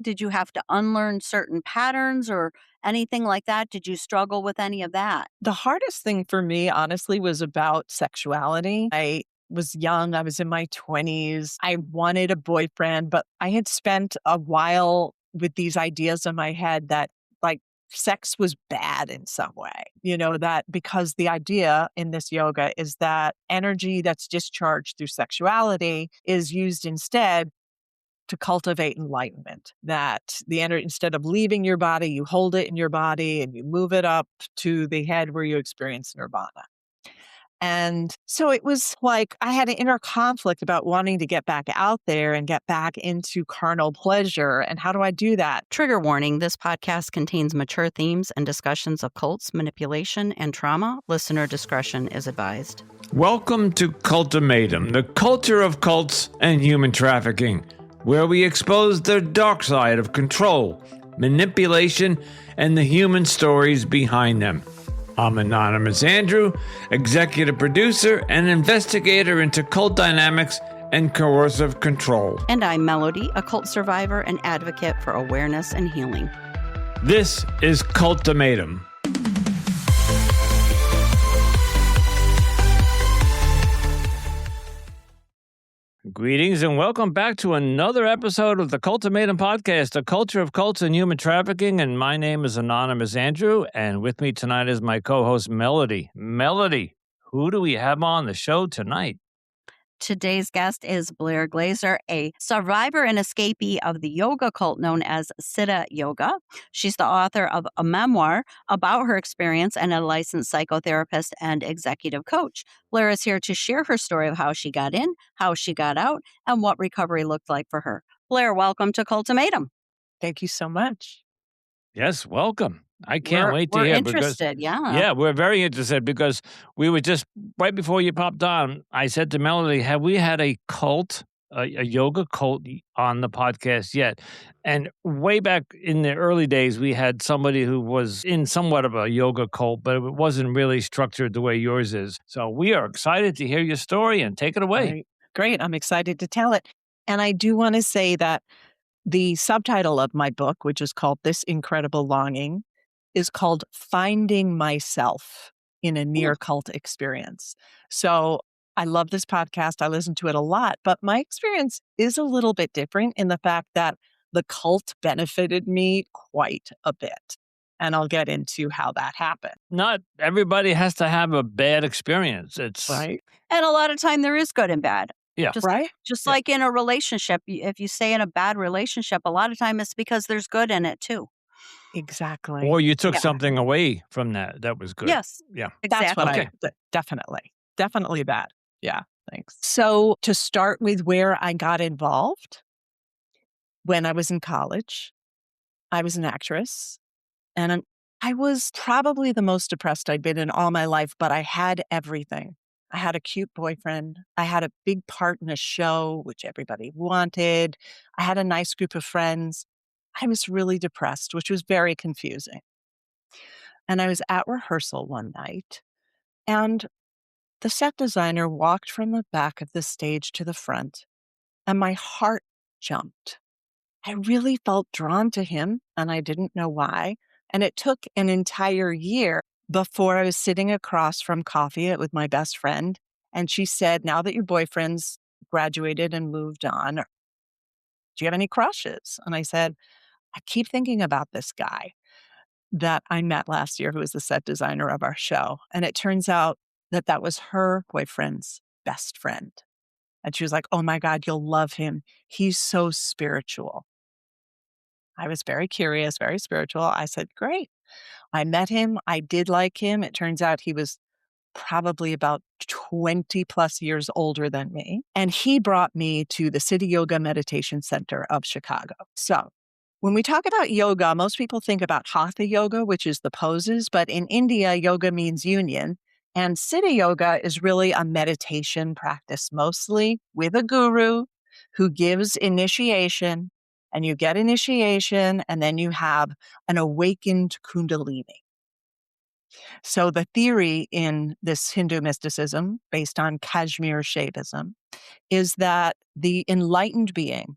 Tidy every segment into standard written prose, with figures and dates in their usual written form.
Did you have to unlearn certain patterns or anything like that? Did you struggle with any of that? The hardest thing for me, honestly, was about sexuality. I was young. I was in my 20s. I wanted a boyfriend, but I had spent a while with these ideas in my head that like sex was bad in some way, that because the idea in this yoga is that energy that's discharged through sexuality is used instead to cultivate enlightenment, that the energy, instead of leaving your body, you hold it in your body and you move it up to the head where you experience nirvana. And so it was like I had an inner conflict about wanting to get back out there and get back into carnal pleasure. And how do I do that? Trigger warning, this podcast contains mature themes and discussions of cults, manipulation, and trauma. Listener discretion is advised. Welcome to Cultimatum, the culture of cults and human trafficking, where we expose the dark side of control, manipulation, and the human stories behind them. I'm Anonymous Andrew, executive producer and investigator into cult dynamics and coercive control. And I'm Melody, a cult survivor and advocate for awareness and healing. This is Cultimatum. Greetings and welcome back to another episode of the Cultimatum podcast, a culture of cults and human trafficking. And my name is Anonymous Andrew, and with me tonight is my co-host Melody. Melody, who do we have on the show tonight? Today's guest is Blair Glaser, a survivor and escapee of the yoga cult known as Siddha Yoga. She's the author of a memoir about her experience and a licensed psychotherapist and executive coach. Blair is here to share her story of how she got in, how she got out, and what recovery looked like for her. Blair, welcome to Cultimatum. Thank you so much. Yes, welcome. I can't wait to hear. We're interested, Yeah, we're very interested because we were just, right before you popped on, I said to Melody, have we had a cult, a yoga cult on the podcast yet? And way back in the early days, we had somebody who was in somewhat of a yoga cult, but it wasn't really structured the way yours is. So we are excited to hear your story and take it away. Right. Great. I'm excited to tell it. And I do want to say that the subtitle of my book, which is called This Incredible Longing, is called Finding Myself in a Near Cult Experience. So I love this podcast. I listen to it a lot, but my experience is a little bit different in the fact that the cult benefited me quite a bit. And I'll get into how that happened. Not everybody has to have a bad experience. It's right. And a lot of time there is good and bad. Yeah. Just like in a relationship, if you stay in a bad relationship, a lot of time it's because there's good in it too. Exactly. Or you took something away from that was good. Yes. Yeah. Exactly. That's what definitely that. Yeah. Thanks. So to start with where I got involved, when I was in college, I was an actress and I was probably the most depressed I'd been in all my life, but I had everything. I had a cute boyfriend. I had a big part in a show, which everybody wanted. I had a nice group of friends. I was really depressed, which was very confusing. And I was at rehearsal one night, and the set designer walked from the back of the stage to the front, and my heart jumped. I really felt drawn to him, and I didn't know why. And it took an entire year before I was sitting across from coffee with my best friend, and she said, now that your boyfriend's graduated and moved on, do you have any crushes? And I said, I keep thinking about this guy that I met last year who was the set designer of our show. And it turns out that was her boyfriend's best friend. And she was like, oh my God, you'll love him. He's so spiritual. I was very curious, very spiritual. I said, great. I met him. I did like him. It turns out he was probably about 20 plus years older than me. And he brought me to the Siddha Yoga Meditation Center of Chicago. So when we talk about yoga, most people think about hatha yoga, which is the poses, but in India, yoga means union. And Siddha Yoga is really a meditation practice, mostly with a guru who gives initiation, and you get initiation, and then you have an awakened kundalini. So the theory in this Hindu mysticism, based on Kashmir Shaivism, is that the enlightened being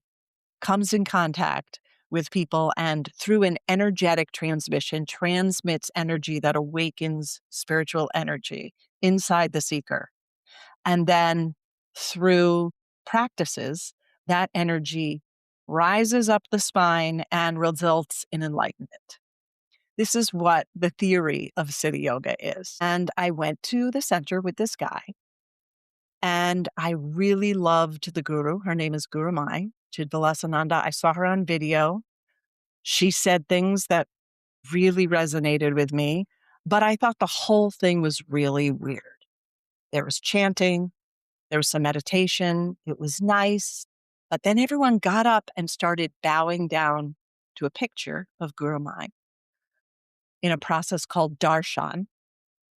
comes in contact with people, and through an energetic transmission, transmits energy that awakens spiritual energy inside the seeker. And then through practices, that energy rises up the spine and results in enlightenment. This is what the theory of Siddha Yoga is. And I went to the center with this guy, and I really loved the guru. Her name is Guru Mai, Chidvilasananda. I saw her on video. She said things that really resonated with me, but I thought the whole thing was really weird. There was chanting, there was some meditation. It was nice. But then everyone got up and started bowing down to a picture of Guru Mai in a process called darshan,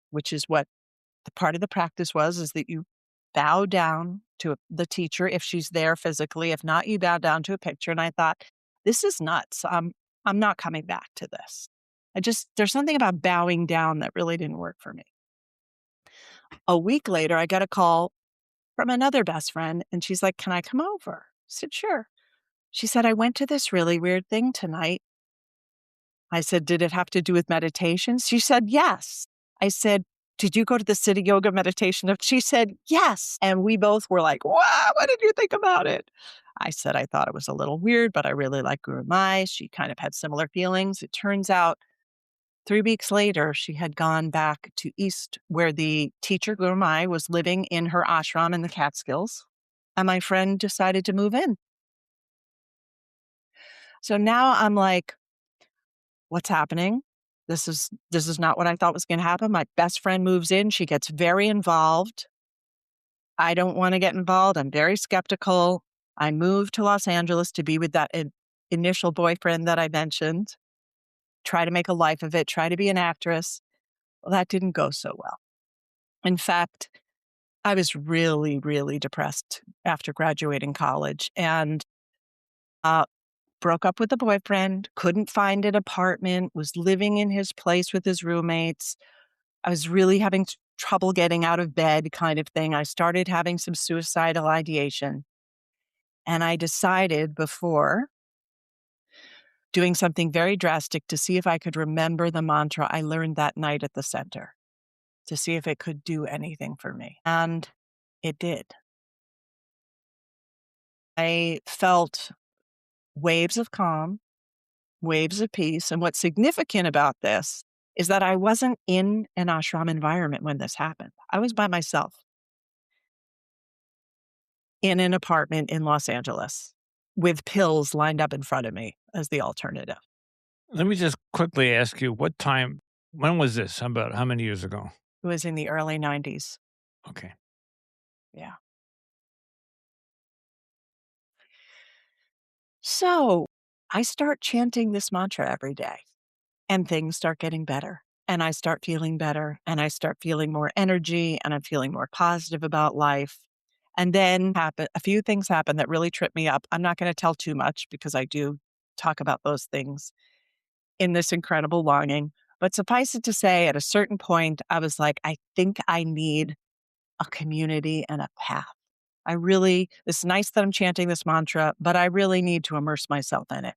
which is what the part of the practice was, is that you bow down to the teacher if she's there physically. If not, you bow down to a picture. And I thought, this is nuts. I'm not coming back to this. There's something about bowing down that really didn't work for me. A week later, I got a call from another best friend, and she's like, can I come over? I said, sure. She said, I went to this really weird thing tonight. I said, did it have to do with meditation? She said, yes. I said, did you go to the Siddha Yoga meditation? She said, yes. And we both were like, wow, what did you think about it? I said, I thought it was a little weird, but I really like Guru Mai. She kind of had similar feelings. It turns out 3 weeks later, she had gone back to East, where the teacher, Guru Mai, was living in her ashram in the Catskills. And my friend decided to move in. So now I'm like, what's happening? This is not what I thought was going to happen. My best friend moves in. She gets very involved. I don't want to get involved. I'm very skeptical. I moved to Los Angeles to be with that initial boyfriend that I mentioned, try to make a life of it, try to be an actress. Well, that didn't go so well. In fact, I was really, really depressed after graduating college, and broke up with the boyfriend, couldn't find an apartment, was living in his place with his roommates. I was really having trouble getting out of bed, kind of thing. I started having some suicidal ideation. And I decided, before doing something very drastic, to see if I could remember the mantra I learned that night at the center, to see if it could do anything for me. And it did. I felt waves of calm, waves of peace. And what's significant about this is that I wasn't in an ashram environment when this happened. I was by myself in an apartment in Los Angeles with pills lined up in front of me as the alternative. Let me just quickly ask you, when was this? About how many years ago? It was in the early 90s. Okay. Yeah. So I start chanting this mantra every day, and things start getting better. And I start feeling better, and I start feeling more energy, and I'm feeling more positive about life. And then a few things happen that really trip me up. I'm not going to tell too much because I do talk about those things in this incredible longing. But suffice it to say, at a certain point, I was like, I think I need a community and a path. It's nice that I'm chanting this mantra, but I really need to immerse myself in it.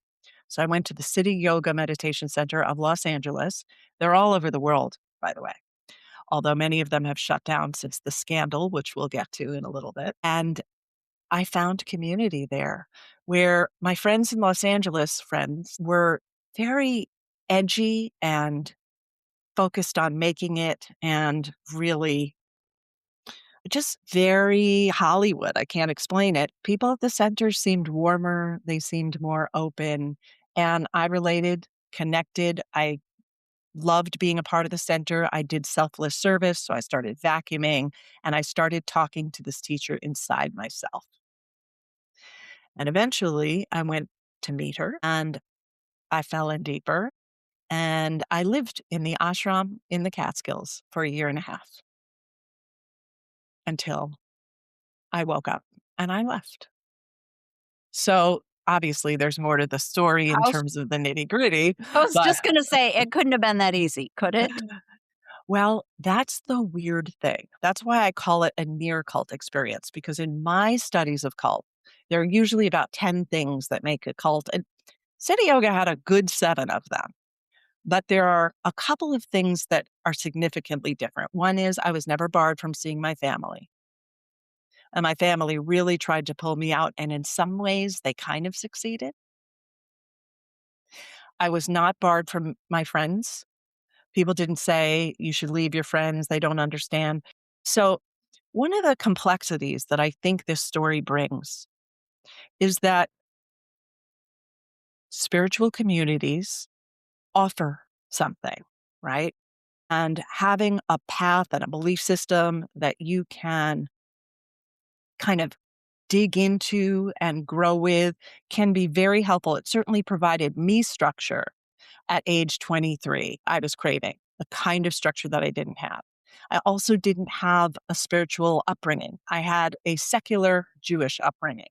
So I went to the Siddha Yoga Meditation Center of Los Angeles. They're all over the world, by the way, although many of them have shut down since the scandal, which we'll get to in a little bit. And I found community there where my friends in Los Angeles, friends, were very edgy and focused on making it, and really just very Hollywood. I can't explain it. People at the center seemed warmer. They seemed more open. And I related, connected. I loved being a part of the center. I did selfless service. So I started vacuuming, and I started talking to this teacher inside myself. And eventually I went to meet her, and I fell in deeper. And I lived in the ashram in the Catskills for a year and a half until I woke up and I left. So obviously there's more to the story in I was, terms of the nitty gritty. I was But just going to say, it couldn't have been that easy, could it? well, that's the weird thing. That's why I call it a near cult experience, because in my studies of cult, there are usually about 10 things that make a cult. And Siddha Yoga had a good 7 of them. But there are a couple of things that are significantly different. One is I was never barred from seeing my family. And my family really tried to pull me out. And in some ways, they kind of succeeded. I was not barred from my friends. People didn't say, you should leave your friends. They don't understand. So, one of the complexities that I think this story brings is that spiritual communities offer something, right? And having a path and a belief system that you can kind of dig into and grow with can be very helpful. It certainly provided me structure at age 23. I was craving the kind of structure that I didn't have. I also didn't have a spiritual upbringing. I had a secular Jewish upbringing.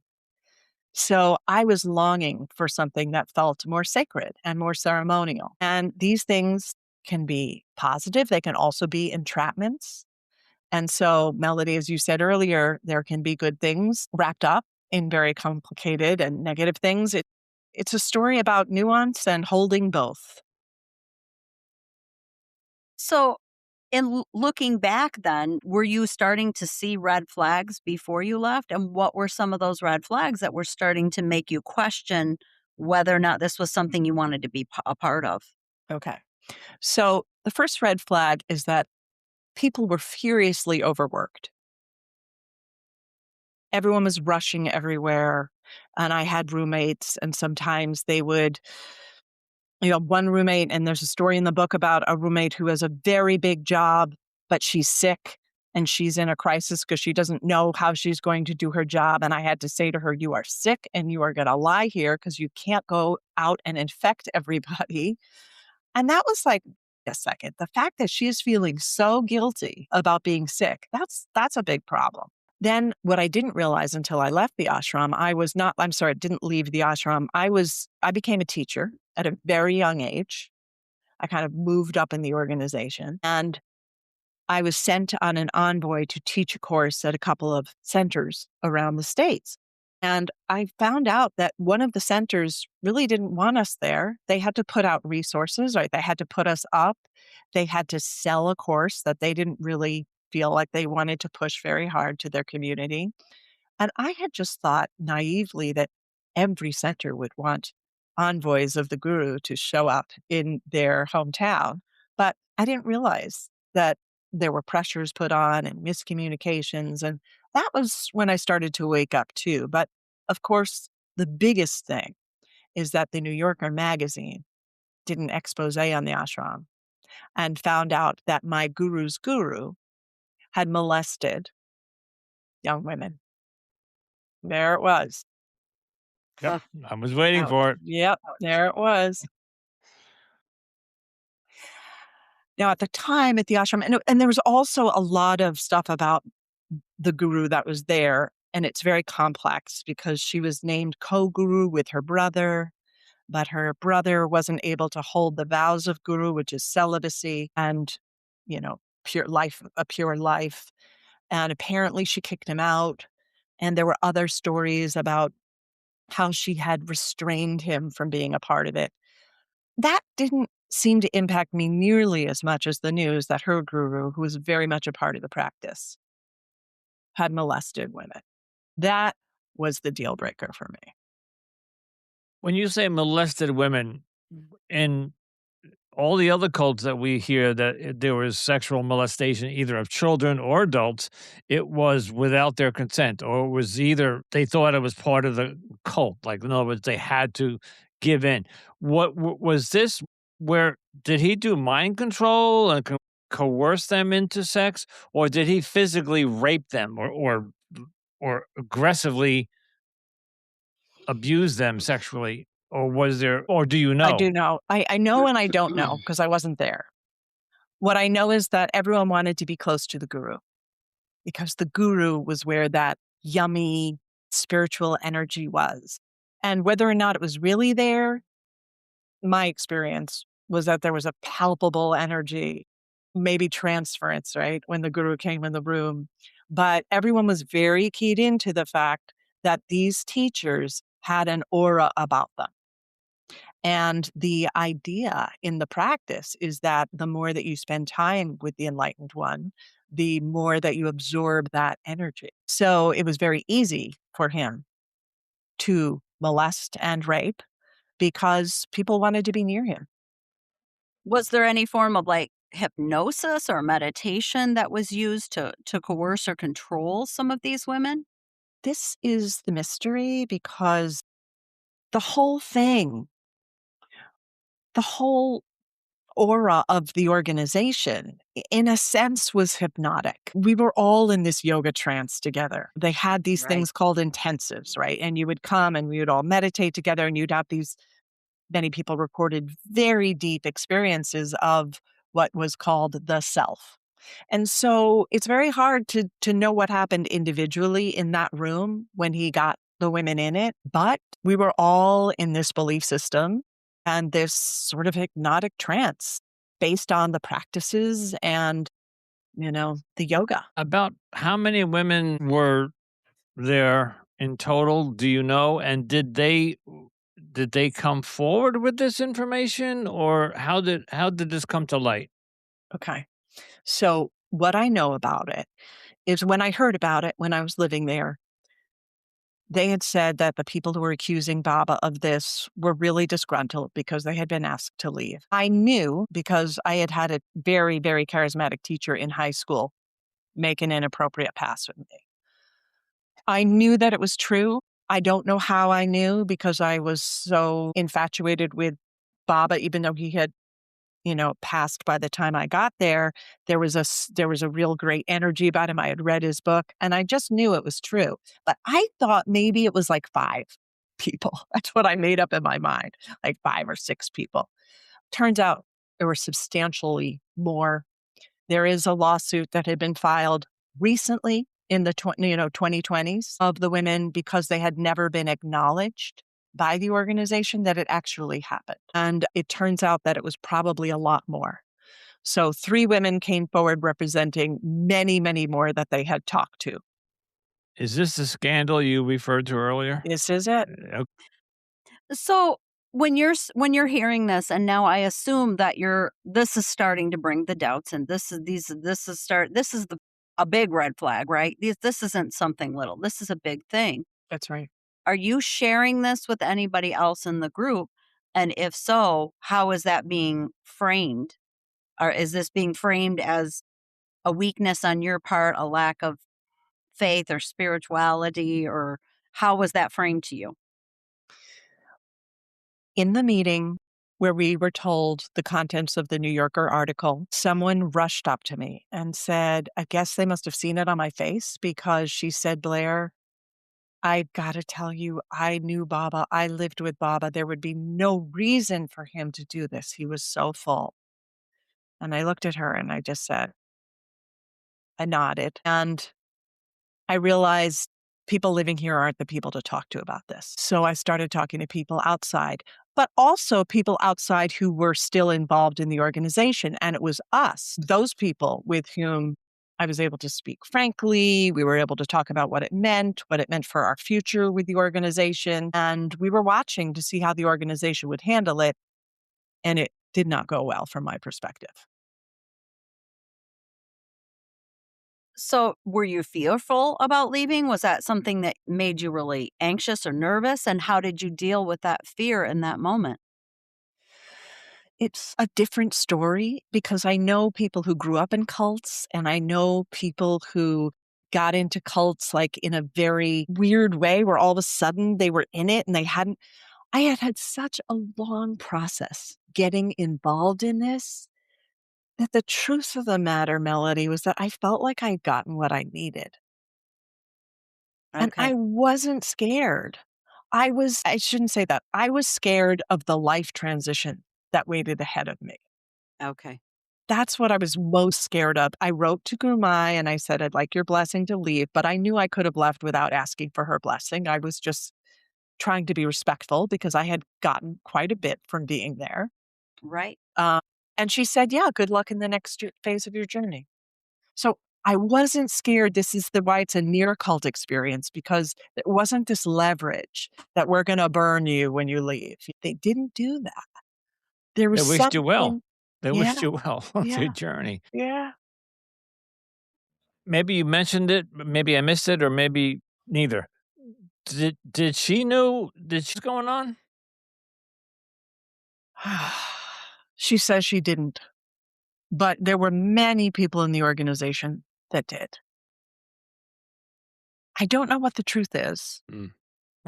So I was longing for something that felt more sacred and more ceremonial. And these things can be positive, they can also be entrapments. And so, Melody, as you said earlier, there can be good things wrapped up in very complicated and negative things. It's a story about nuance and holding both. So, in looking back then, were you starting to see red flags before you left? And what were some of those red flags that were starting to make you question whether or not this was something you wanted to be a part of? Okay. So, the first red flag is that people were furiously overworked. Everyone was rushing everywhere. And I had roommates, and sometimes they would, one roommate, and there's a story in the book about a roommate who has a very big job, but she's sick and she's in a crisis because she doesn't know how she's going to do her job. And I had to say to her, you are sick and you are going to lie here because you can't go out and infect everybody. And that was like, a second, the fact that she is feeling so guilty about being sick, that's a big problem. Then what I didn't realize until I left the ashram, didn't leave the ashram. I became a teacher at a very young age. I kind of moved up in the organization, and I was sent on an envoy to teach a course at a couple of centers around the States. And I found out that one of the centers really didn't want us there. They had to put out resources, right? They had to put us up. They had to sell a course that they didn't really feel like they wanted to push very hard to their community. And I had just thought naively that every center would want envoys of the guru to show up in their hometown. But I didn't realize that there were pressures put on and miscommunications. And that was when I started to wake up too. But of course, the biggest thing is that the New Yorker magazine did an expose on the ashram and found out that my guru's guru had molested young women. There it was. Yep. I was waiting for it. Yep, there it was. Now, at the time at the ashram, and there was also a lot of stuff about the guru that was there, and it's very complex because she was named co-guru with her brother, but her brother wasn't able to hold the vows of guru, which is celibacy and, pure life, a pure life. And apparently she kicked him out. And there were other stories about how she had restrained him from being a part of it. That didn't seem to impact me nearly as much as the news that her guru, who was very much a part of the practice, had molested women. That was the deal breaker for me. When you say molested women, in all the other cults that we hear that there was sexual molestation either of children or adults, it was without their consent, or it was either they thought it was part of the cult. Like, in other words, they had to give in. What was this? Where did he do mind control and coerce them into sex, or did he physically rape them, or aggressively abuse them sexually? Or was there, or do you I know? do know. I know and I don't know because I wasn't there. What I know is that everyone wanted to be close to the guru because the guru was where that yummy spiritual energy was. And whether or not it was really there, my experience was that there was a palpable energy, maybe transference, right? When the guru came in the room. But everyone was very keyed into the fact that these teachers had an aura about them. And the idea in the practice is that the more that you spend time with the enlightened one, the more that you absorb that energy. So it was very easy for him to molest and rape because people wanted to be near him. Was there any form of like hypnosis or meditation that was used to coerce or control some of these women? This is the mystery because the whole thing, the whole aura of the organization, in a sense, was hypnotic. We were all in this yoga trance together. They had these Right. things called intensives, right? And you would come and we would all meditate together, and you'd have these, many people reported very deep experiences of what was called the self. And so it's very hard to know what happened individually in that room when he got the women in it. But we were all in this belief system and this sort of hypnotic trance based on the practices and, the yoga. About how many women were there in total, do you know? And did they come forward with this information, or how did this come to light? Okay. So what I know about it is when I heard about it when I was living there, they had said that the people who were accusing Baba of this were really disgruntled because they had been asked to leave. I knew because I had had a very, very charismatic teacher in high school make an inappropriate pass with me. I knew that it was true. I don't know how I knew because I was so infatuated with Baba, even though he had passed by the time I got there. There was a real great energy about him. I had read his book and I just knew it was true. But I thought maybe it was like 5 people. That's what I made up in my mind, like 5 or 6 people. Turns out there were substantially more. There is a lawsuit that had been filed recently in the 2020s of the women because they had never been acknowledged by the organization that it actually happened. And it turns out that it was probably a lot more. So 3 women came forward representing many, many more that they had talked to. Is this the scandal you referred to earlier? This is it. So when you're hearing this, and now I assume that this is starting to bring the doubts, and this is a big red flag, right? This isn't something little. This is a big thing. That's right. Are you sharing this with anybody else in the group? And if so, how is that being framed? Or is this being framed as a weakness on your part, a lack of faith or spirituality, or how was that framed to you? In the meeting where we were told the contents of the New Yorker article, someone rushed up to me and said, I guess they must have seen it on my face because she said, Blair, I got to tell you, I knew Baba. I lived with Baba. There would be no reason for him to do this. He was so full. And I looked at her and I just said, I nodded. And I realized people living here aren't the people to talk to about this. So I started talking to people outside, but also people outside who were still involved in the organization. And it was us, those people with whom I was able to speak frankly. We were able to talk about what it meant for our future with the organization. And we were watching to see how the organization would handle it. And it did not go well from my perspective. So, were you fearful about leaving? Was that something that made you really anxious or nervous? And how did you deal with that fear in that moment? It's a different story because I know people who grew up in cults and I know people who got into cults like in a very weird way where all of a sudden they were in it and I had had such a long process getting involved in this that the truth of the matter, Melody, was that I felt like I'd gotten what I needed. And I Okay. wasn't scared. I shouldn't say that. I was scared of the life transition that waited ahead of me. Okay. That's what I was most scared of. I wrote to Gurmai and I said, I'd like your blessing to leave, but I knew I could have left without asking for her blessing. I was just trying to be respectful because I had gotten quite a bit from being there. Right. Uh, and she said, yeah, good luck in the next phase of your journey. So I wasn't scared. This is why it's a near cult experience, because it wasn't this leverage that we're going to burn you when you leave. They didn't do that. There They was wished you well. something. They Yeah, wished you well on your yeah, journey. yeah. Maybe you mentioned it, but maybe I missed it, or maybe neither. Did she know that she's going on? She says she didn't, but there were many people in the organization that did. I don't know what the truth is. Mm,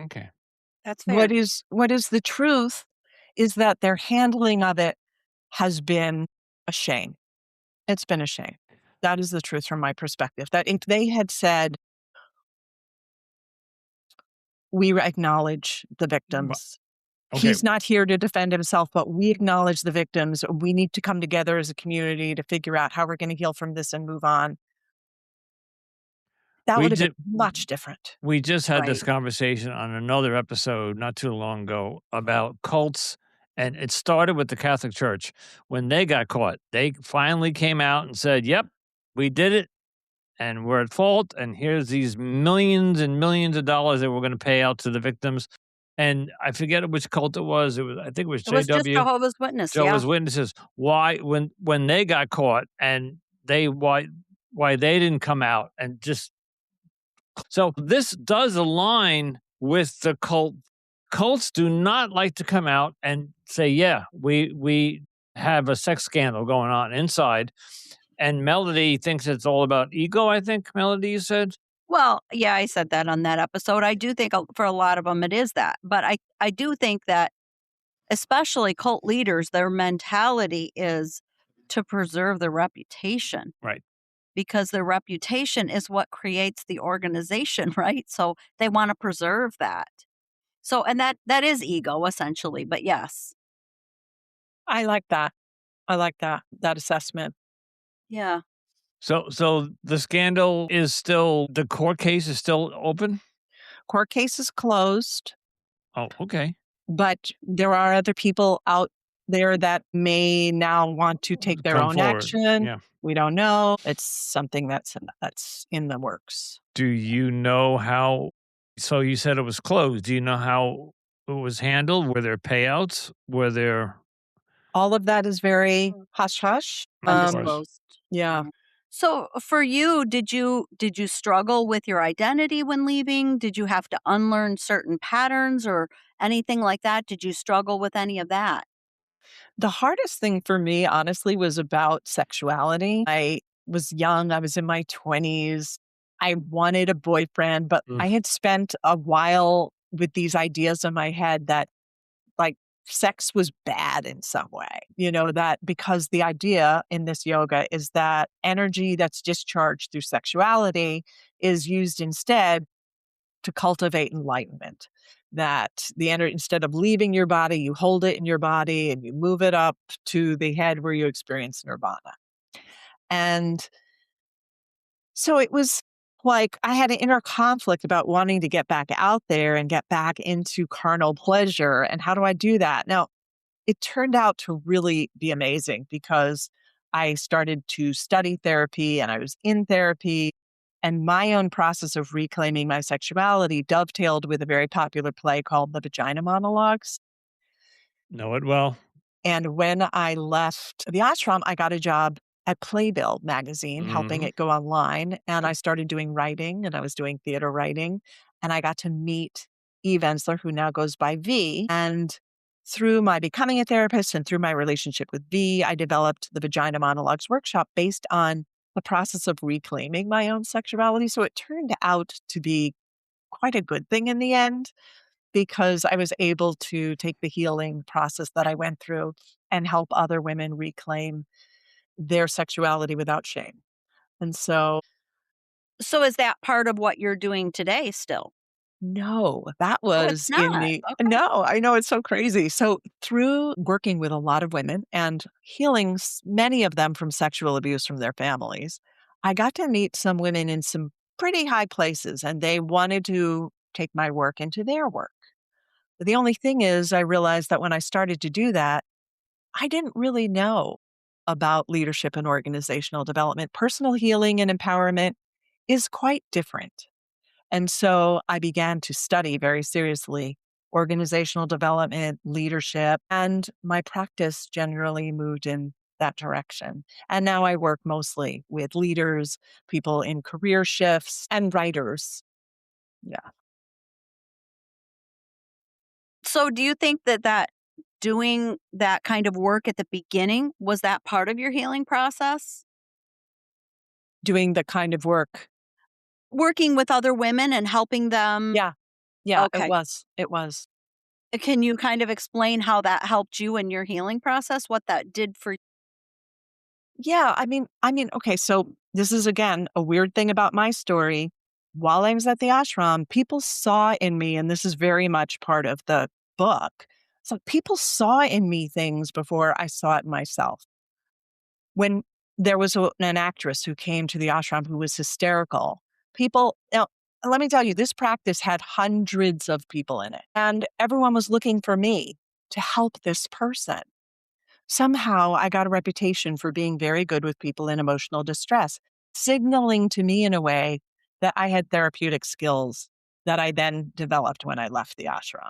okay. That's fair. What is the truth is that their handling of it has been a shame. It's been a shame. That is the truth from my perspective. That if they had said, we acknowledge the Bu victims. Okay. He's not here to defend himself, but we acknowledge the victims. We need to come together as a community to figure out how we're going to heal from this and move on. That We would have been did much different. we just had this Right. conversation on another episode not too long ago about cults, and it started with the Catholic Church. When they got caught, they finally came out and said, "Yep, we did it, and we're at fault, and here's these millions and millions of dollars that we're gonna pay out to the victims." And I forget which cult it was I think it was It was just JW, Jehovah's Witness, yeah. Jehovah's Witnesses. Why when they got caught and they why they didn't come out and just so this does align with the cult. Cults do not like to come out and say, "Yeah, we have a sex scandal going on inside." And Melody thinks it's all about ego, I think, Melody, you said? Well, yeah, I said that on that episode. I do think for a lot of them it is that. But I do think that especially cult leaders, their mentality is to preserve their reputation Right. because their reputation is what creates the organization, right? So they want to preserve that. So and that is ego essentially, but yes. I like that. I like that assessment. Yeah. So the scandal is still the court case is still open? Court case is closed, Oh, okay. but there are other people out there that may now want to take their Come own forward. action. Yeah. We don't know. It's something that's in the works. Do you know how so you said it was closed. Do you know how it was handled? Were there payouts? Were there All of that is very hush hush. Of course. Undisclosed. Yeah. Yeah. So for you, did you struggle with your identity when leaving? Did you have to unlearn certain patterns or anything like that? Did you struggle with any of that? The hardest thing for me, honestly, was about sexuality. I was young, I was in my 20s. I wanted a boyfriend, but Mm. I had spent a while with these ideas in my head that like sex was bad in some way, that because the idea in this yoga is that energy that's discharged through sexuality is used instead to cultivate enlightenment. That the energy, instead of leaving your body, you hold it in your body and you move it up to the head where you experience nirvana. And so it was like I had an inner conflict about wanting to get back out there and get back into carnal pleasure. And how do I do that? Now, it turned out to really be amazing because I started to study therapy and I was in therapy. And my own process of reclaiming my sexuality dovetailed with a very popular play called The Vagina Monologues. Know it well. And when I left the ashram, I got a job at Playbill magazine, helping Mhm. it go online. And I started doing writing and I was doing theater writing. And I got to meet Eve Ensler, who now goes by V. And through my becoming a therapist and through my relationship with V, I developed the Vagina Monologues workshop based on the process of reclaiming my own sexuality. So it turned out to be quite a good thing in the end because I was able to take the healing process that I went through and help other women reclaim their sexuality without shame. And so, So is that part of what you're doing today still? no, that Oh, it's was in not. the, Okay. no, I know it's so crazy. So, through working with a lot of women and healing many of them from sexual abuse from their families, I got to meet some women in some pretty high places and they wanted to take my work into their work. The only thing is, I realized that when I started to do that, I didn't really know about leadership and organizational development. Personal healing and empowerment is quite different. And so I began to study very seriously organizational development, leadership, and my practice generally moved in that direction. And now I work mostly with leaders, people in career shifts, and writers. Yeah. So do you think that doing that kind of work at the beginning, was that part of your healing process? Doing the kind of work. Working with other women and helping them. Yeah. Yeah, it Okay. was. It was. Can you kind of explain how that helped you in your healing process? What that did for. Yeah, I mean, okay, so this is again a weird thing about my story. While I was at the ashram, people saw in me, and this is very much part of the book. So people saw in me things before I saw it myself. When there was an actress who came to the ashram who was hysterical, people now let me tell you, this practice had hundreds of people in it, and everyone was looking for me to help this person. Somehow I got a reputation for being very good with people in emotional distress, signaling to me in a way that I had therapeutic skills that I then developed when I left the ashram.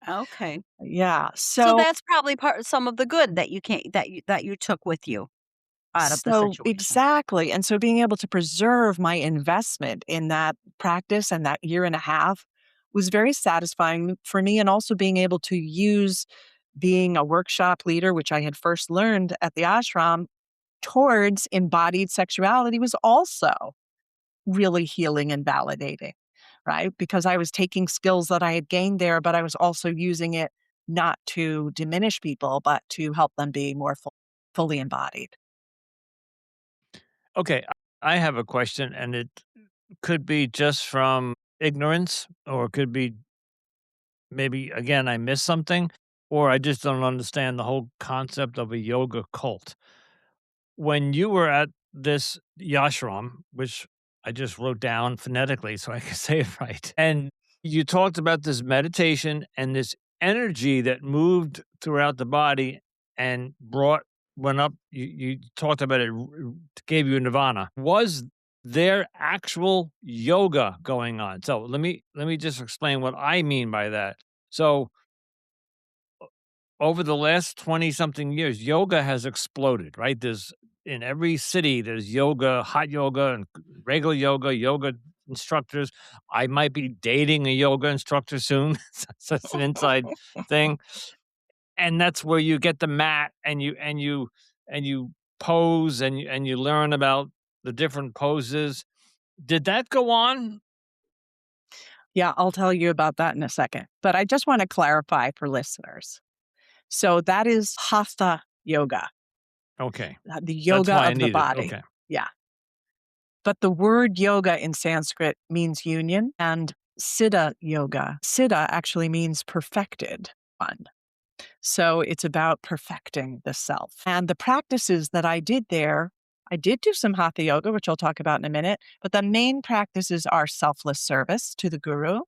Okay. Yeah. So So that's probably part some of the good that you can't that you took with you out of the so situation. exactly. And so being able to preserve my investment in that practice and that year and a half was very satisfying for me. And also being able to use being a workshop leader, which I had first learned at the ashram, towards embodied sexuality was also really healing and validating, right? Because I was taking skills that I had gained there, but I was also using it not to diminish people, but to help them be more fully embodied. Okay, I have a question, and it could be just from ignorance, or it could be maybe, again, I missed something, or I just don't understand the whole concept of a yoga cult. When you were at this yashram, which I just wrote down phonetically so I can say it right, and you talked about this meditation and this energy that moved throughout the body and went up. You talked about it, gave you nirvana. Was there actual yoga going on? So let me just explain what I mean by that. So over the last 20 something years, yoga has exploded, right? There's in every city, there's yoga, hot yoga, and regular yoga instructors. I might be dating a yoga instructor soon. So that's an inside thing. And that's where you get the mat and you pose and you learn about the different poses. Did that go on? Yeah, I'll tell you about that in a second. But I just want to clarify for listeners. So that is hatha yoga, Okay. the That's yoga why I of the need it. body. Okay. Yeah. But the word yoga in Sanskrit means union, and Siddha Yoga. Siddha actually means perfected one. So it's about perfecting the self. And the practices that I did there, I did do some hatha yoga, which I'll talk about in a minute, but the main practices are selfless service to the guru,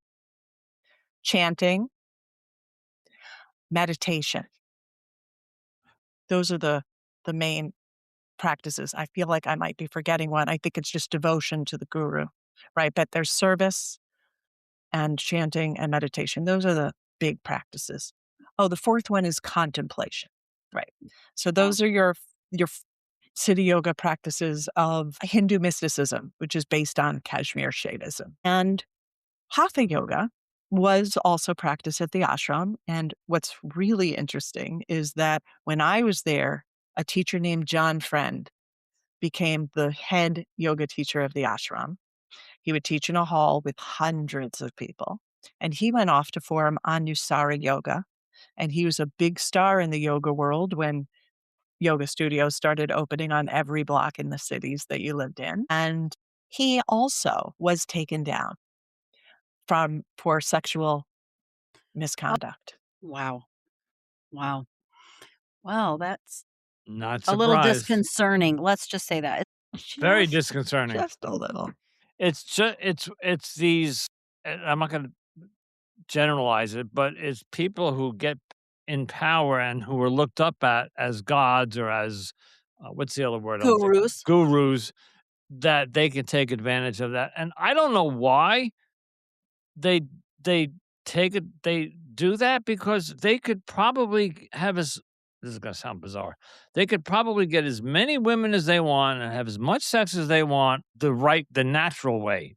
chanting, meditation. Those are the main practices. I feel like I might be forgetting one. I think it's just devotion to the guru, right? But there's service and chanting and meditation. Those are the big practices. Oh, the fourth one is contemplation. Right. So Oh, those are your Siddha yoga practices of Hindu mysticism, which is based on Kashmir Shaivism. And Hatha yoga was also practiced at the ashram. And what's really interesting is that when I was there, a teacher named John Friend became the head yoga teacher of the ashram. He would teach in a hall with hundreds of people. And he went off to form Anusara Yoga. And he was a big star in the yoga world when yoga studios started opening on every block in the cities that you lived in. And he also was taken down for sexual misconduct. wow. Wow. Well, that's Not a little surprised. disconcerting. Let's just say that. Very Just disconcerting. just a little. It's just it's these, I'm not gonna generalize it, but it's people who get in power and who were looked up at as gods or as what's the other word? Gurus. Gurus, that they can take advantage of that. And I don't know why they they they do that, because they could probably have as this is going to sound bizarre. They could probably get as many women as they want and have as much sex as they want the natural way,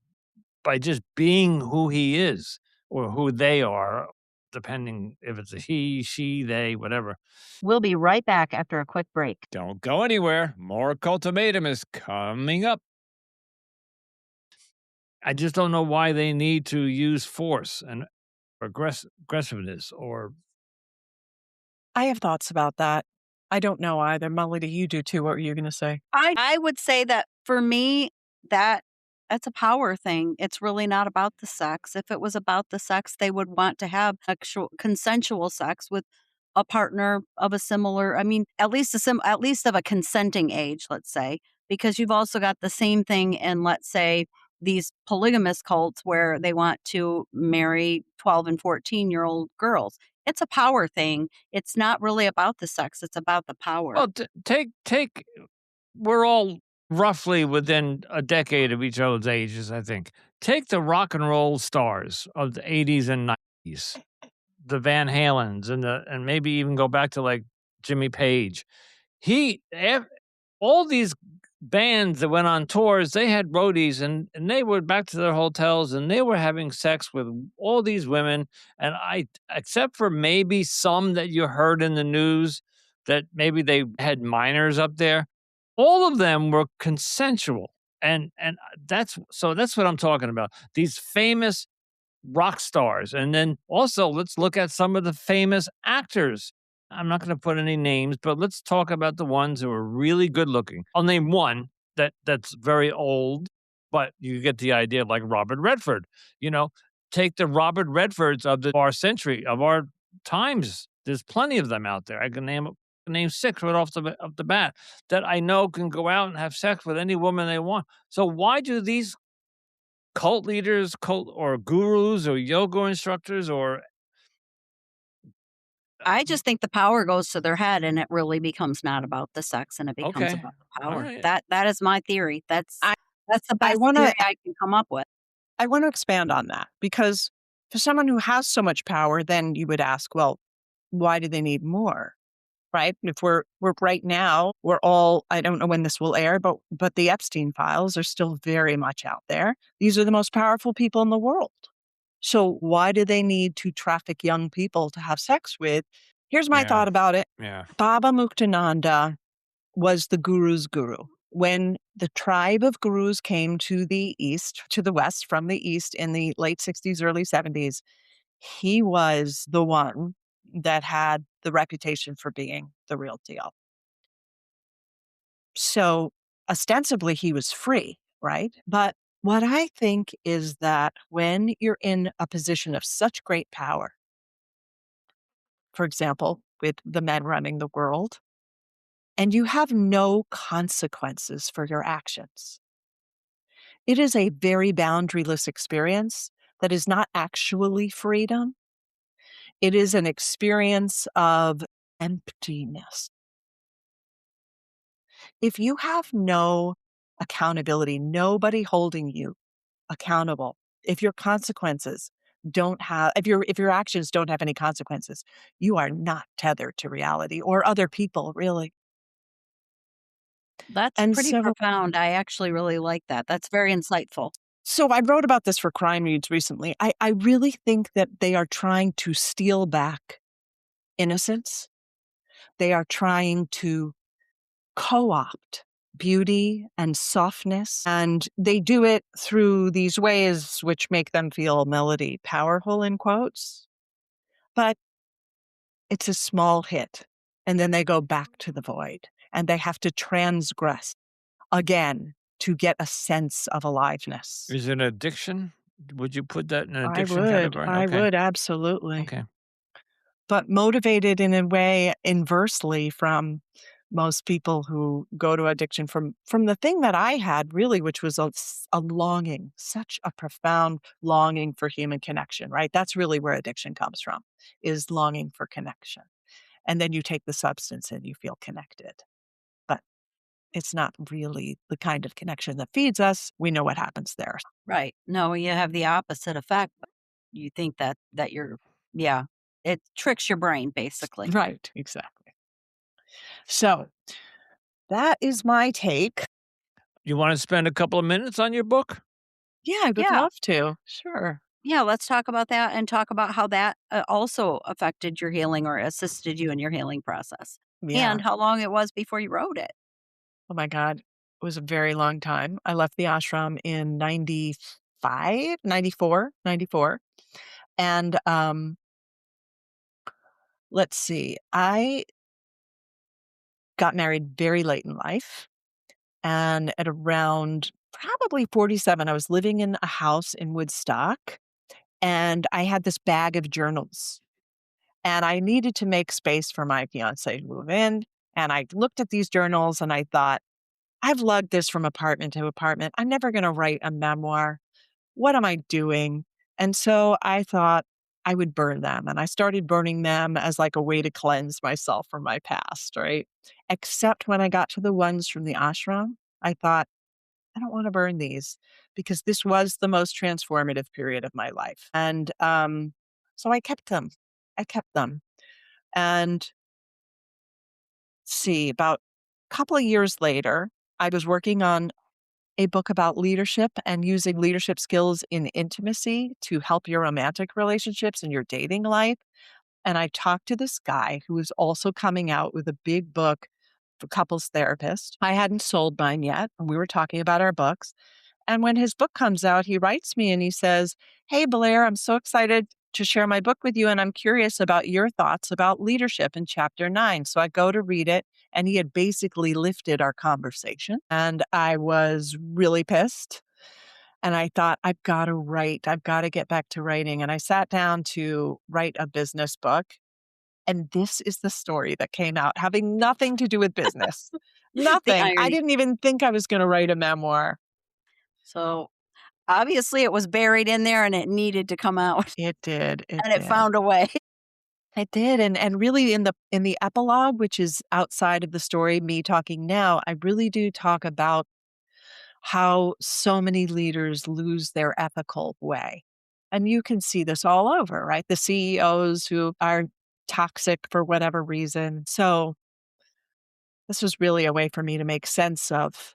by just being who he is or who they are, depending if it's a he, she, they, whatever. We'll be right back after a quick break. Don't go anywhere. More Cultimatum is coming up. I just don't know why they need to use force and aggressiveness or I have thoughts about that. I don't know either. Melody, you do too. What were you going to say? I would say that for me, that's a power thing. It's really not about the sex. If it was about the sex, they would want to have actual consensual sex with a partner of a similar, I mean, at least of a consenting age, let's say, because you've also got the same thing in, let's say, these polygamous cults where they want to marry 12 and 14-year-old girls. It's a power thing. It's not really about the sex, it's about the power. well, take. We're all roughly within a decade of each other's ages, I think. Take the rock and roll stars of the 80s and 90s, the Van Halens and maybe even go back to like Jimmy Page. He all these bands that went on tours, they had roadies and they were back to their hotels and they were having sex with all these women. And except for maybe some that you heard in the news that maybe they had minors up there, all of them were consensual. And that's what I'm talking about. These famous rock stars. And then also let's look at some of the famous actors. I'm not going to put any names, but let's talk about the ones who are really good looking. I'll name one that's very old, but you get the idea, like Robert Redford. You know, take the Robert Redfords of our century, of our times. There's plenty of them out there. I can name six right off the bat that I know can go out and have sex with any woman they want. So why do these cult leaders, cult or gurus or yoga instructors or I just think the power goes to their head and it really becomes not about the sex and it becomes okay, about the all power. right. That is my theory. I That's the I best want theory to I can come up with. I want to expand on that, because for someone who has so much power, then you would ask, well, why do they need more? Right? If we're right now, we're all, I don't know when this will air, but the Epstein files are still very much out there. These are the most powerful people in the world. So why do they need to traffic young people to have sex with? Here's my Yeah, thought about it. yeah. Baba Muktananda was the guru's guru. When the tribe of gurus came to the east, to the west from the east in the late 60s, early 70s, he was the one that had the reputation for being the real deal. So ostensibly he was free, right? But what I think is that when you're in a position of such great power, for example, with the men running the world, and you have no consequences for your actions, it is a very boundaryless experience that is not actually freedom. It is an experience of emptiness. If you have no accountability, nobody holding you accountable, if your consequences don't have, if your actions don't have any consequences, you are not tethered to reality or other people, really. That's And pretty profound. I actually really like that. That's very insightful. so I wrote about this for Crime Reads recently. I really think that they are trying to steal back innocence. They are trying to co-opt beauty and softness, and they do it through these ways which make them feel, Melody, powerful in quotes, but it's a small hit. And then they go back to the void and they have to transgress again to get a sense of aliveness. Is it an addiction? Would you put that in an I addiction would. category? I Okay. would, absolutely. Okay. But motivated in a way inversely from most people who go to addiction from the thing that I had, really, which was a longing, such a profound longing for human connection, right? That's really where addiction comes from, is longing for connection. And then you take the substance and you feel connected. But it's not really the kind of connection that feeds us. We know what happens there. Right. No, you have the opposite effect. You think that you're yeah, it tricks your brain basically. Right. Exactly. So that is my take. You want to spend a couple of minutes on your book? Yeah, I would Yeah. love to. Sure. Yeah, let's talk about that and talk about how that also affected your healing or assisted you in your healing process Yeah. and how long it was before you wrote it. Oh my God. It was a very long time. I left the ashram in 95, 94, 94. And let's see, I got married very late in life. And at around probably 47, I was living in a house in Woodstock. And I had this bag of journals. And I needed to make space for my fiance to move in. And I looked at these journals and I thought, I've lugged this from apartment to apartment. I'm never going to write a memoir. What am I doing? And so I thought I would burn them. And I started burning them as like a way to cleanse myself from my past, right? Except when I got to the ones from the ashram, I thought, I don't want to burn these because this was the most transformative period of my life. And so I kept them. I kept them. And see, about a couple of years later, I was working on a book about leadership and using leadership skills in intimacy to help your romantic relationships and your dating life. And I talked to this guy who was also coming out with a big book for couples therapists. I hadn't sold mine yet. And we were talking about our books. And when his book comes out, he writes me and he says, Hey, Blair, I'm so excited to share my book with you. And I'm curious about your thoughts about leadership in chapter 9. So I go to read it. And he had basically lifted our conversation. And I was really pissed. And I thought, I've got to write. I've got to get back to writing. And I sat down to write a business book. And this is the story that came out, having nothing to do with business. The Nothing. I irony. didn't even think I was going to write a memoir. So obviously it was buried in there and it needed to come out It did. It and it did. found a way. It did. And really in the epilogue, which is outside of the story, me talking now, I really do talk about how so many leaders lose their ethical way. And you can see this all over, right? The CEOs who are toxic for whatever reason. So this was really a way for me to make sense of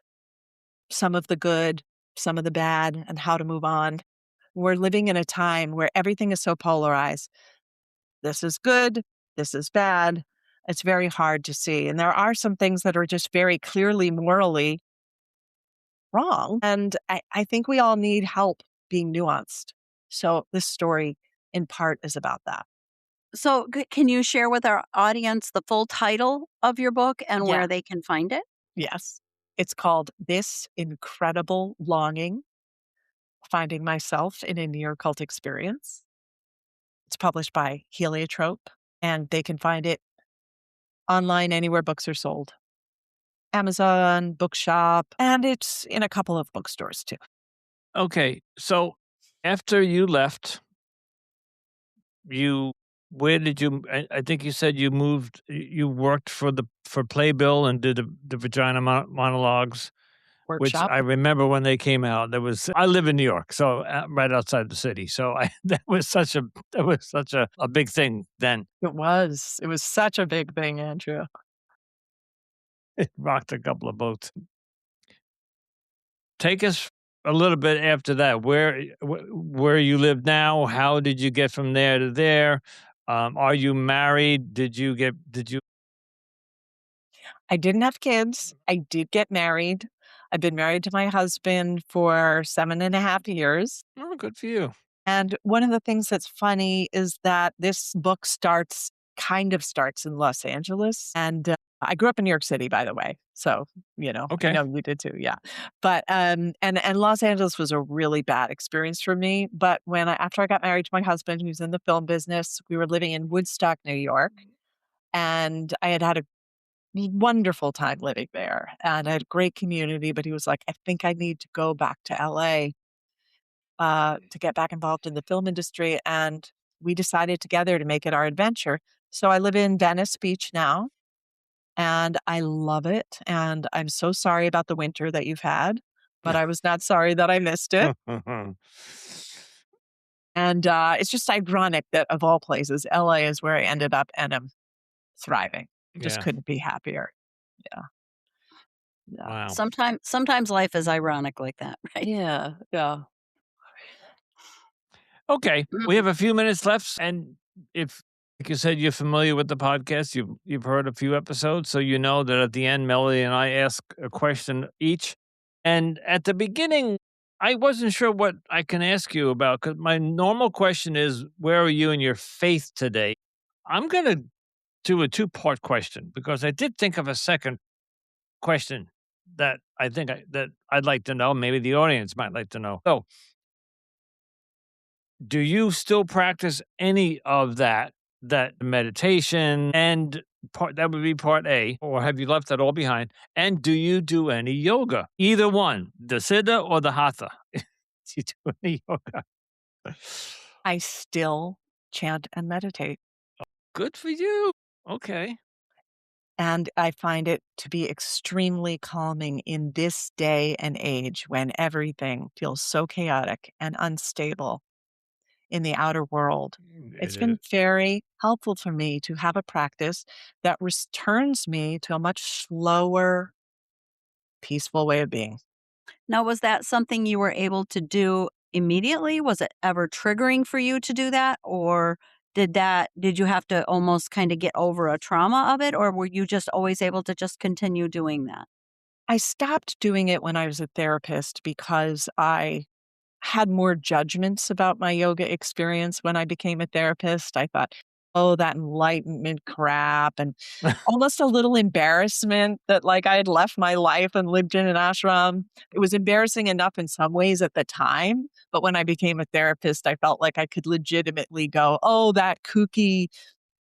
some of the good, some of the bad, and how to move on. We're living in a time where everything is so polarized. This is good, this is bad. It's very hard to see. And there are some things that are just very clearly morally wrong. And I think we all need help being nuanced. So this story, in part, is about that. So can you share with our audience the full title of your book and Yeah. where they can find it? Yes. It's called This Incredible Longing, Finding Myself in a Near Cult Experience. It's published by Heliotrope, and they can find it online anywhere books are sold. Amazon, Bookshop, and it's in a couple of bookstores too. Okay, so after you left, you where did you? I think you said you moved. You worked for Playbill and did the vagina monologues, which Workshop. I remember when they came out. There was I live in New York, so right outside the city. So I that was such a big thing then. It was. It was such a big thing, Andrew. It rocked a couple of boats. Take us a little bit after that. Where you live now? How did you get from there to there? Are you married? Did you I didn't have kids. I did get married. I've been married to my husband for 7.5 years. Oh, good for you. And one of the things that's funny is that this book kind of starts in Los Angeles. And I grew up in New York City, by the way. So, I Okay. know you did too. Yeah. But, and Los Angeles was a really bad experience for me. But after I got married to my husband, who's in the film business, we were living in Woodstock, New York. And I had a wonderful time living there and I had a great community, but he was like, I think I need to go back to LA to get back involved in the film industry. And we decided together to make it our adventure So I live in Venice Beach now, and I love it. And I'm so sorry about the winter that you've had, but I was not sorry that I missed it. And it's just ironic that of all places, LA is where I ended up and I'm thriving. Just Yeah. couldn't be happier. Yeah. Yeah. Wow. Sometimes life is ironic like that, right? Yeah. Yeah. Okay, we Mm. have a few minutes left, and if, like you said, you're familiar with the podcast, you've heard a few episodes, so you know that at the end, Melody and I ask a question each. And at the beginning, I wasn't sure what I can ask you about because my normal question is, "Where are you in your faith today?" I'm going to do a two-part question because I did think of a second question that that I'd like to know. Maybe the audience might like to know. So, do you still practice any of that meditation and part that would be part A, or have you left that all behind? And do you do any yoga? Either one, the Siddha or the Hatha. Do you do any yoga? I still chant and meditate. Good for you. Okay. And I find it to be extremely calming in this day and age when everything feels so chaotic and unstable in the outer world. It's It is. been very helpful for me to have a practice that returns me to a much slower, peaceful way of being. Now, was that something you were able to do immediately? Was it ever triggering for you to do that? Or did you have to almost kind of get over a trauma of it? Or were you just always able to just continue doing that? I stopped doing it when I was a therapist because I had more judgments about my yoga experience when I became a therapist. I thought, oh, that enlightenment crap, and almost a little embarrassment that like I had left my life and lived in an ashram. It was embarrassing enough in some ways at the time, but when I became a therapist, I felt like I could legitimately go, oh, that kooky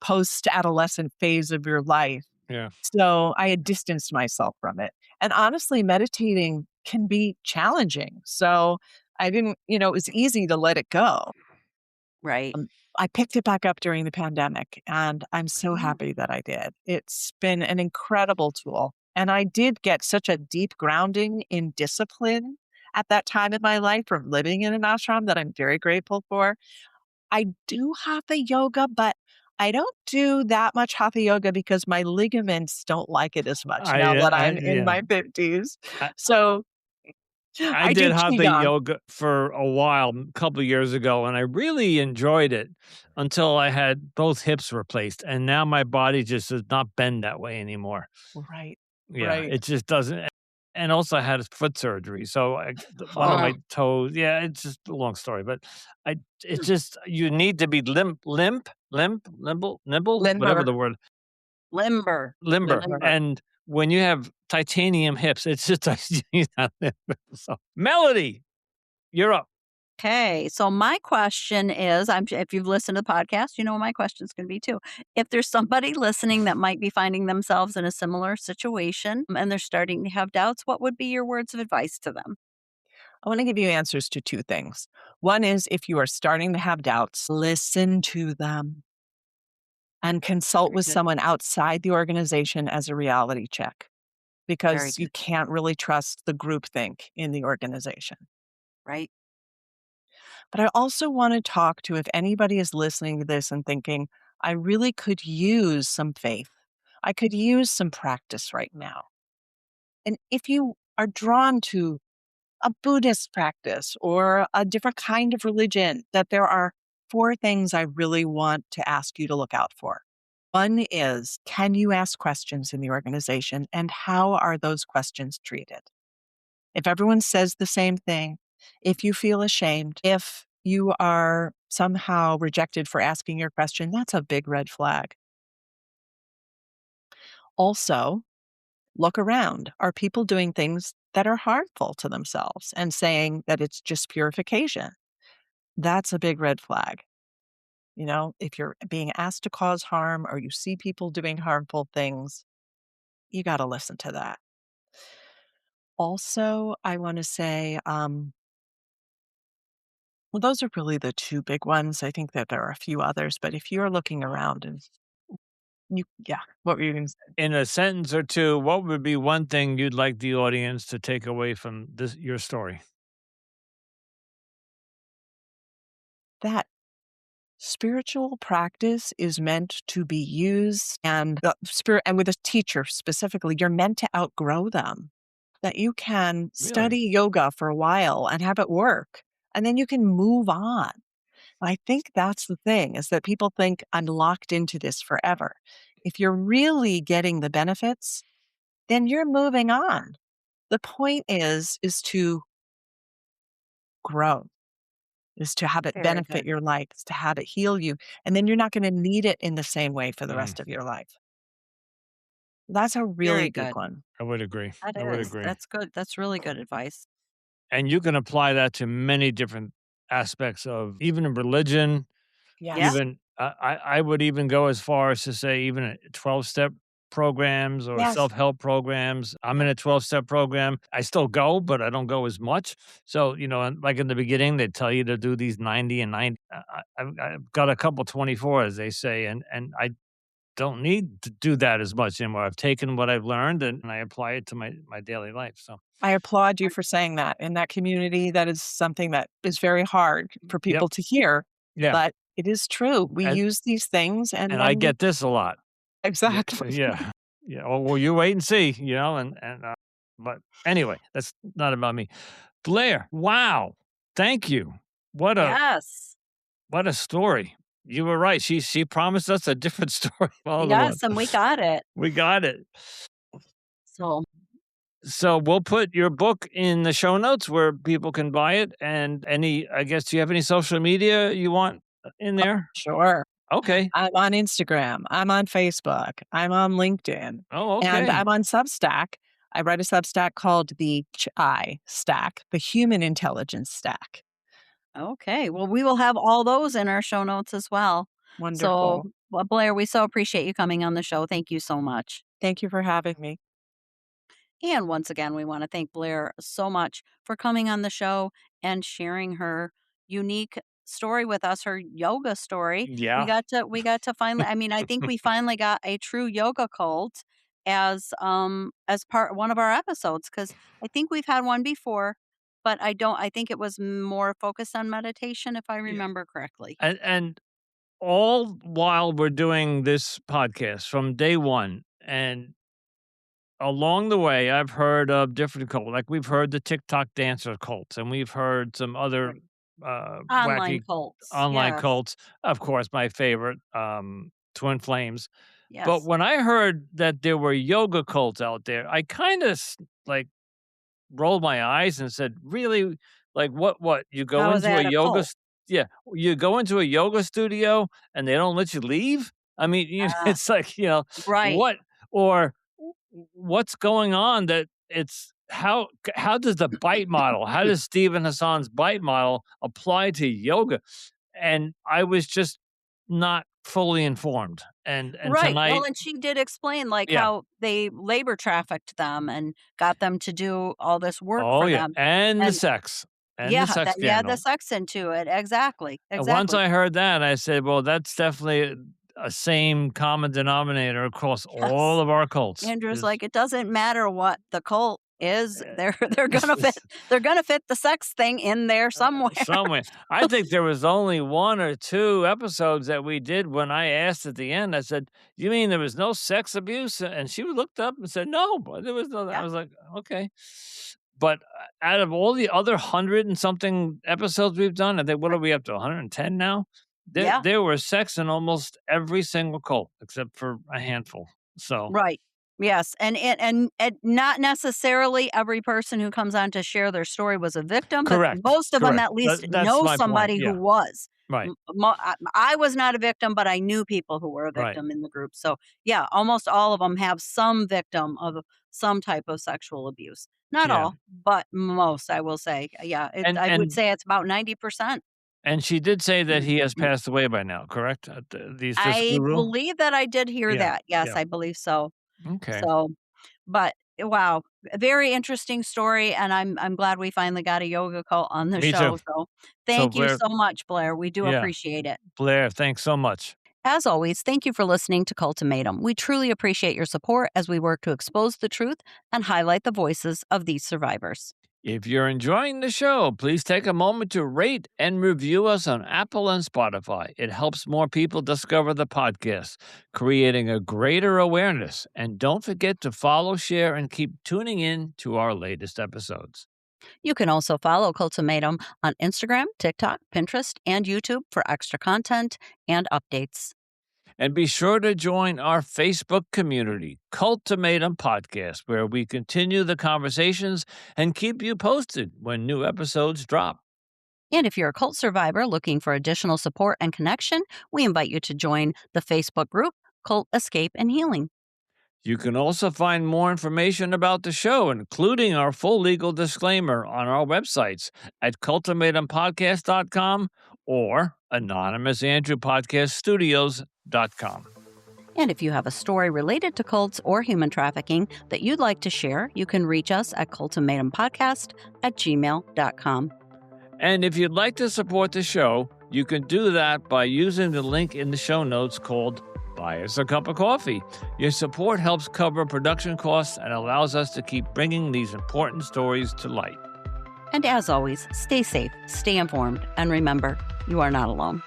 post adolescent phase of your life. Yeah. So I had distanced myself from it. And honestly, meditating can be challenging. So I didn't, it was easy to let it go. Right. I picked it back up during the pandemic and I'm so Oh, happy that I did. It's been an incredible tool. And I did get such a deep grounding in discipline at that time in my life from living in an ashram that I'm very grateful for. I do hatha yoga, but I don't do that much hatha yoga because my ligaments don't like it as much now that I'm in Yeah. my 50s. I So I I do did hatha qigong. yoga for a while, a couple of years ago, and I really enjoyed it until I had both hips replaced, and now my body just does not bend that way anymore. Right. Yeah, Right. it just doesn't. And also I had a foot surgery, so one of oh, my toes. Yeah, it's just a long story, but it's just you need to be nimble, whatever Limber. the word, limber, limber. Limber. limber. And when you have titanium hips, it's just you're not limber. So, Melody, you're up. Okay, so my question is, if you've listened to the podcast, you know what my question is going to be too. If there's somebody listening that might be finding themselves in a similar situation and they're starting to have doubts, what would be your words of advice to them? I want to give you answers to two things. One is if you are starting to have doubts, listen to them and consult Very with good. someone outside the organization as a reality check Very because you good. can't really trust the groupthink in the organization. Right. But I also want to talk to if anybody is listening to this and thinking, I really could use some faith. I could use some practice right now. And if you are drawn to a Buddhist practice or a different kind of religion, that there are four things I really want to ask you to look out for. One is, can you ask questions in the organization and how are those questions treated? If everyone says the same thing, if you feel ashamed, if you are somehow rejected for asking your question, that's a big red flag. Also, look around. Are people doing things that are harmful to themselves and saying that it's just purification? That's a big red flag. If you're being asked to cause harm or you see people doing harmful things, you got to listen to that. Also, I want to say, well, those are really the two big ones. I think that there are a few others, but if you're looking around and Yeah. What were you going to say? In a sentence or two, what would be one thing you'd like the audience to take away from your story? That spiritual practice is meant to be used, and the spirit, and with a teacher specifically, you're meant to outgrow them. That you can Really? study yoga for a while and have it work, and then you can move on. I think that's the thing, is that people think I'm locked into this forever. If you're really getting the benefits, then you're moving on. The point is to grow, is to have it Very benefit good. your life, is to have it heal you, and then you're not gonna need it in the same way for the Mm, rest of your life. That's a really Very good good. one. I would agree. That I would is. agree. That's good. That's really good advice. And you can apply that to many different aspects of even in religion, Yeah. Yes. even I would even go as far as to say even 12-step programs or Yes. self-help programs. I'm in Yep. a 12-step program. I still go, but I don't go as much. So, and like in the beginning, they tell you to do these 90 and 90. I've got a couple 24, as they say, and I don't need to do that as much anymore. I've taken what I've learned and I apply it to my daily life. So, I applaud you for saying that. In that community, that is something that is very hard for yep. people to hear, Yeah. but it is true. We And use these things and I then we get this a lot. Yeah, exactly. yeah, yeah. Oh, well, you wait and see, but anyway, that's not about me. Blair, wow, thank you. What a Yes. what a story. You were right. She promised us a different story all the one. Yes, and we got it. We got it. So, So we'll put your book in the show notes where people can buy it. And I guess, do you have any social media you want in there? Sure. Okay. I'm on Instagram, I'm on Facebook, I'm on LinkedIn, Oh, and okay. I'm on Substack. I write a Substack called the HI Stack, the Human Intelligence Stack. okay. Well, we will have all those in our show notes as well. So, Wonderful. well, Blair, we so appreciate you coming on the show. Thank you so much. Thank you for having me. And once again, we want to thank Blair so much for coming on the show and sharing her unique story with us, her yoga story. Yeah. We got to finally, I mean, I think we finally got a true yoga cult as part one of our episodes, cuz I think we've had one before, but I think it was more focused on meditation if I Yeah. remember correctly. And all while we're doing this podcast from day one, and along the way, I've heard of different cults. Like we've heard the TikTok dancer cults, and we've heard some other Right. Online wacky cults. online Yes. cults. Of course, my favorite, Twin Flames. But Yes. when I heard that there were yoga cults out there, I kind of like rolled my eyes and said, "Really? Like what? You go How is into a that a yoga cult? s yeah, you go into a yoga studio and they don't let you leave? I mean, Ah, it's like, right. what or what's going on that it's how does the bite model, how does Stephen Hassan's bite model apply to yoga?" And I was just not fully informed. And Right. Well, tonight and she did explain, like, yeah. how they labor trafficked them and got them to do all this work Oh, for yeah, them. and the And sex, and the yeah, sex that you the scandal. sex into it. Exactly. And once Exactly. I heard that, I said, "Well, that's definitely a same common denominator across all Yes. of our cults Andrew's is, like, it doesn't matter what the cult is, eh, they're gonna fit they're gonna fit the sex thing in there somewhere. somewhere." I think there was only 1 or 2 episodes that we did when I asked at the end, I said, "You mean there was no sex abuse?" And she looked up and said, "No, but there was no." I Yeah, was like, "Okay." But, out of all the other 100 and something episodes we've done, I think what are right. we up to, 110 now? There Yeah. there was sex in almost every single cult except for a handful. So Right. Yes, and not necessarily every person who comes on to share their story was a victim, but correct, most of them correct. at least That's know my point. somebody who Yeah, was. right, I was not a victim, but I knew people who were a right. victim in the group. So, yeah, almost all of them have some victim of some type of sexual abuse. Not Yeah. all, but most, I will say. Yeah, And I would and say it's about 90%. and she did say that he has passed away by now, correct? This I guru? believe that I did hear Yeah, that. Yes, yeah. I believe so. Okay. So, but wow, a very interesting story, and I'm glad we finally got a yoga cult on the Me too. show. So, So thank you Blair so much, Blair. We do yeah, appreciate it. Blair, thanks so much. As always, thank you for listening to Cultimatum. We truly appreciate your support as we work to expose the truth and highlight the voices of these survivors. If you're enjoying the show, please take a moment to rate and review us on Apple and Spotify. It helps more people discover the podcast, creating a greater awareness. And don't forget to follow, share, and keep tuning in to our latest episodes. You can also follow Cultimatum on Instagram, TikTok, Pinterest, and YouTube for extra content and updates. And be sure to join our Facebook community, Cultimatum Podcast, where we continue the conversations and keep you posted when new episodes drop. And if you're a cult survivor looking for additional support and connection, we invite you to join the Facebook group, Cult Escape and Healing. You can also find more information about the show, including our full legal disclaimer, on our websites at cultimatumpodcast.com or anonymousandrewpodcaststudios.com. And if you have a story related to cults or human trafficking that you'd like to share, you can reach us at cultimatumpodcast@gmail.com. And if you'd like to support the show, you can do that by using the link in the show notes called Buy Us a Cup of Coffee. Your support helps cover production costs and allows us to keep bringing these important stories to light. And as always, stay safe, stay informed, and remember, you are not alone.